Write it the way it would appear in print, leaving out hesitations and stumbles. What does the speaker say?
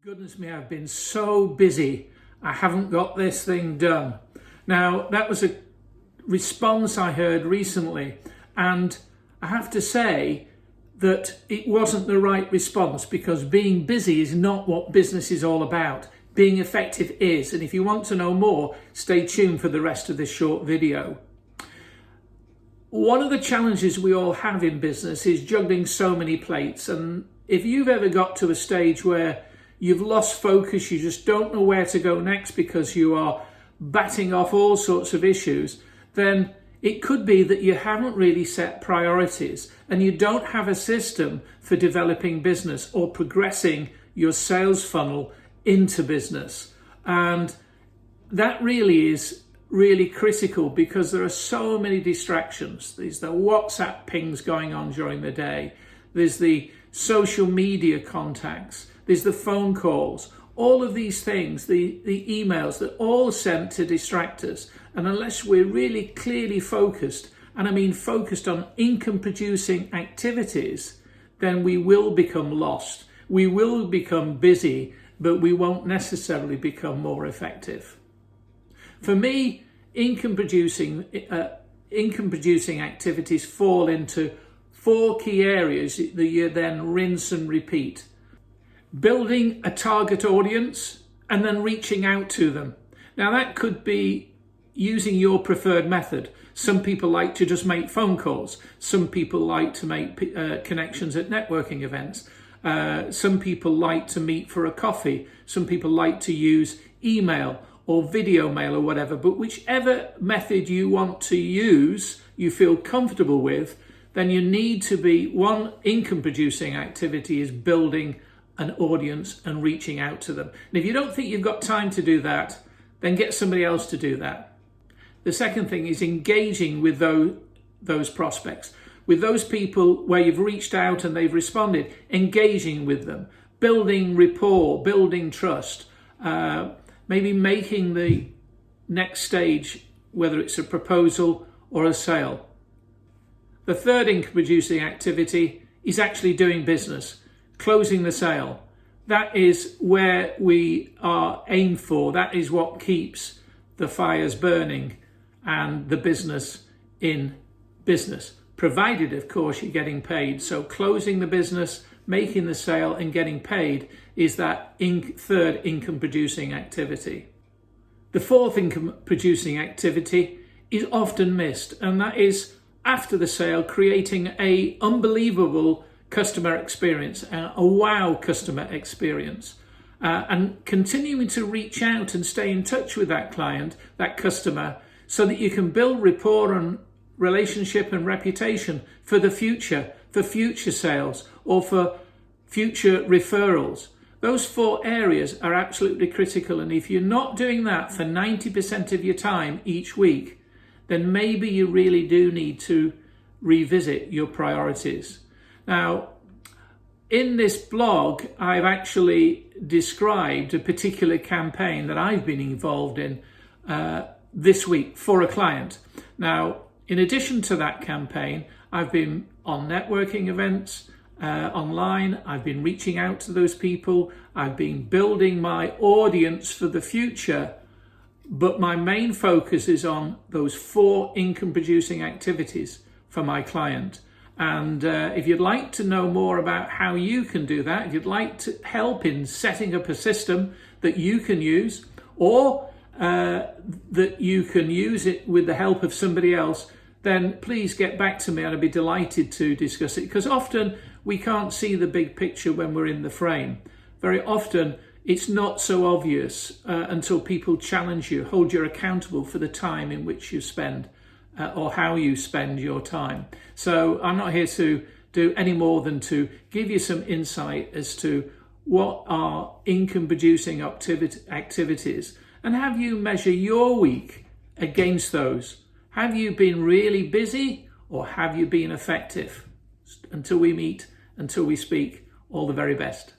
Goodness me, I've been so busy. I haven't got this thing done. Now, that was a response I heard recently, and I have to say that it wasn't the right response, because being busy is not what business is all about. Being effective is, and if you want to know more, stay tuned for the rest of this short video. One of the challenges we all have in business is juggling so many plates, and if you've ever got to a stage where you've lost focus, you just don't know where to go next because you are batting off all sorts of issues, then it could be that you haven't really set priorities and you don't have a system for developing business or progressing your sales funnel into business. And that really is really critical, because there are so many distractions. There's the WhatsApp pings going on during the day. There's the social media contacts. There's the phone calls. All of these things, the emails, they're all sent to distract us. And unless we're really clearly focused, and I mean focused on income producing activities, then we will become lost. We will become busy, but we won't necessarily become more effective. For me, income producing activities fall into 4 key areas that you then rinse and repeat. Building a target audience and then reaching out to them. Now, that could be using your preferred method. Some people like to just make phone calls. Some people like to make connections at networking events. Some people like to meet for a coffee. Some people like to use email or video mail or whatever. But whichever method you want to use, you feel comfortable with, then you need to be, one income producing activity is building an audience and reaching out to them. And if you don't think you've got time to do that, then get somebody else to do that. The second thing is engaging with those prospects, with those people where you've reached out and they've responded, engaging with them, building rapport, building trust, maybe making the next stage, whether it's a proposal or a sale. The third income producing activity is actually doing business. Closing the sale. That is where we are aimed for. That is what keeps the fires burning and the business in business, provided, of course, you're getting paid. So closing the business, making the sale and getting paid is that third income producing activity. The fourth income producing activity is often missed, and that is after the sale, creating a unbelievable customer experience, a wow customer experience, and continuing to reach out and stay in touch with that client, that customer, so that you can build rapport and relationship and reputation for the future, for future sales or for future referrals. Those 4 areas are absolutely critical, and if you're not doing that for 90% of your time each week, then maybe you really do need to revisit your priorities. Now, in this blog, I've actually described a particular campaign that I've been involved in this week for a client. Now, in addition to that campaign, I've been on networking events online. I've been reaching out to those people. I've been building my audience for the future. But my main focus is on those 4 income producing activities for my client. And if you'd like to know more about how you can do that, if you'd like to help in setting up a system that you can use, or that you can use it with the help of somebody else, then please get back to me and I'd be delighted to discuss it, because often we can't see the big picture when we're in the frame. Very often it's not so obvious until people challenge you, hold you accountable for the time in which you spend. Or how you spend your time. So I'm not here to do any more than to give you some insight as to what are income producing activities, and have you measure your week against those. Have you been really busy, or have you been effective? Until we meet, until we speak, all the very best.